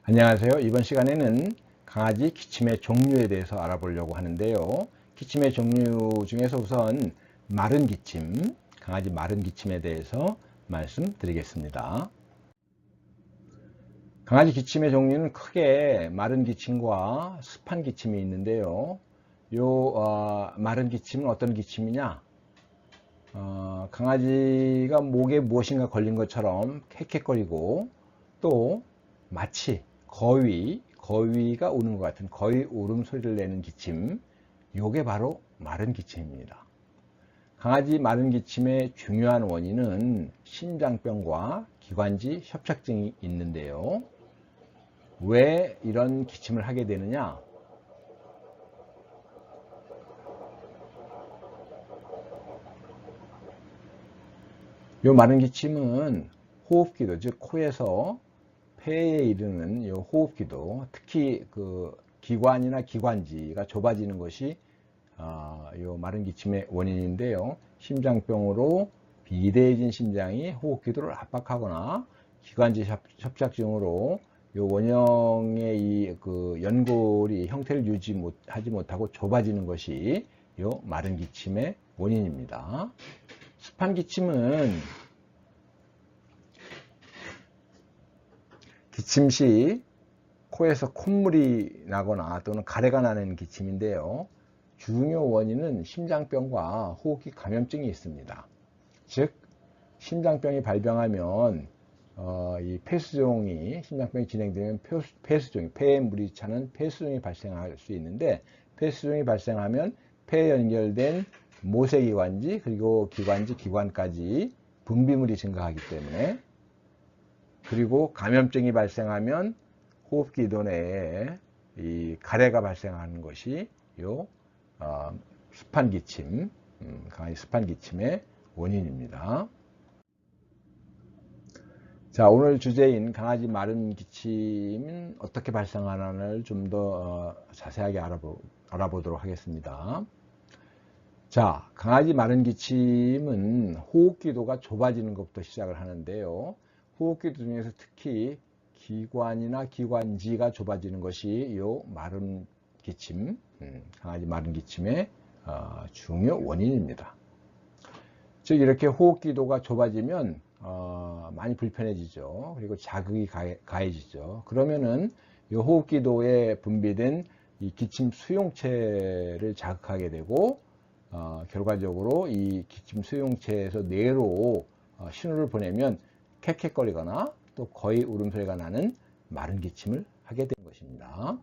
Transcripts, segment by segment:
안녕하세요. 이번 시간에는 강아지 기침의 종류에 대해서 알아보려고 하는데요. 기침의 종류 중에서 우선 마른 기침, 강아지 마른 기침에 대해서 말씀드리겠습니다. 강아지 기침의 종류는 크게 마른 기침과 습한 기침이 있는데요. 마른 기침은 어떤 기침이냐? 강아지가 목에 무엇인가 걸린 것처럼 헥헥거리고 또 마치 거위가 우는 것 같은 거위 울음소리를 내는 기침, 요게 바로 마른 기침입니다. 강아지 마른 기침의 중요한 원인은 심장병과 기관지 협착증이 있는데요. 왜 이런 기침을 하게 되느냐? 요 마른 기침은 호흡기도, 즉 코에서 폐에 이르는 요 호흡기도, 특히 그 기관이나 기관지가 좁아지는 것이 요 마른 기침의 원인인데요. 심장병으로 비대해진 심장이 호흡기도를 압박하거나 기관지 협착증으로 요 원형의 이 그 연골이 형태를 하지 못하고 좁아지는 것이 요 마른 기침의 원인입니다. 습한 기침은 기침 시 코에서 콧물이 나거나 또는 가래가 나는 기침인데요. 중요 원인은 심장병과 호흡기 감염증이 있습니다. 즉 심장병이 발병하면 이 심장병이 진행되면 폐에 물이 차는 폐수종이 발생할 수 있는데, 폐수종이 발생하면 폐에 연결된 모세기관지 그리고 기관지 기관까지 분비물이 증가하기 때문에, 그리고 감염증이 발생하면 호흡기 이도 내에 이 가래가 발생하는 것이 습한 기침, 강아지 습한 기침의 원인입니다. 자, 오늘 주제인 강아지 마른 기침은 어떻게 발생하는지를 좀 더 자세하게 알아보도록 하겠습니다. 자, 강아지 마른 기침은 호흡기도가 좁아지는 것부터 시작을 하는데요. 호흡기도 중에서 특히 기관이나 기관지가 좁아지는 것이 요 마른 기침, 강아지 마른 기침의 중요 원인입니다. 즉 이렇게 호흡기도가 좁아지면 많이 불편해지죠. 그리고 자극이 가해지죠. 그러면은 이 호흡기도에 분비된 이 기침 수용체를 자극하게 되고, 결과적으로 이 기침 수용체에서 뇌로 신호를 보내면 캑캑거리거나 또 거의 울음소리가 나는 마른 기침을 하게 된 것입니다.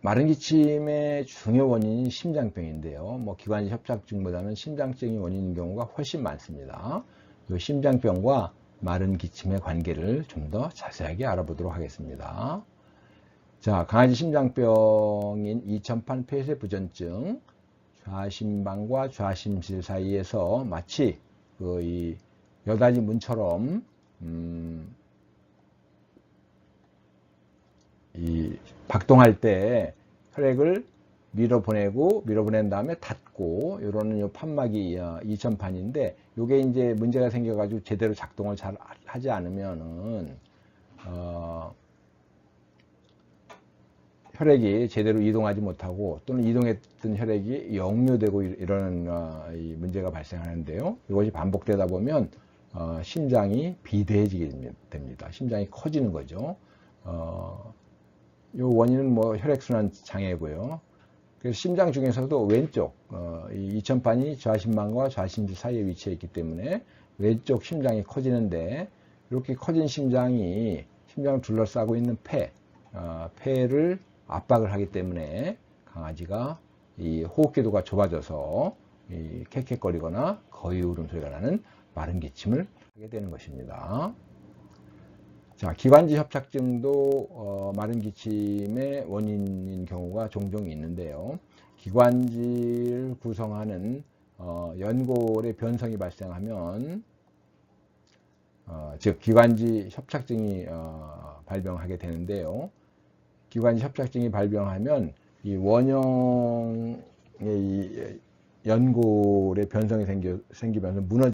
마른 기침의 중요 원인이 심장병인데요. 기관지 협착증보다는 심장증이 원인인 경우가 훨씬 많습니다. 이 심장병과 마른 기침의 관계를 좀 더 자세하게 알아보도록 하겠습니다. 자, 강아지 심장병인 이천판 폐쇄 부전증, 좌심방과 좌심실 사이에서 마치 이 여닫이 문처럼 이 박동할 때 혈액을 밀어보낸 다음에 닫고, 이런 요 판막이 이천판인데, 요게 이제 문제가 생겨가지고 제대로 작동을 잘 하지 않으면은 혈액이 제대로 이동하지 못하고, 또는 이동했던 혈액이 역류되고 이러는 이 문제가 발생하는데요. 이것이 반복되다 보면 심장이 비대해지게 됩니다. 심장이 커지는 거죠. 요 원인은 혈액순환 장애고요. 그래서 심장 중에서도 왼쪽 이 이천판이 좌심방과 좌심실 사이에 위치해 있기 때문에 왼쪽 심장이 커지는데, 이렇게 커진 심장이 심장을 둘러싸고 있는 폐를 압박을 하기 때문에 강아지가 이 호흡기도가 좁아져서 이 캑캑거리거나 거위 울음소리가 나는 마른 기침을 하게 되는 것입니다. 자, 기관지 협착증도 마른 기침의 원인인 경우가 종종 있는데요. 기관지를 구성하는 연골의 변성이 발생하면, 즉 기관지 협착증이 발병하게 되는데요. 기관지 협착증이 발병하면 이 원형의 이 연골의 변성이 생기면서 무너지는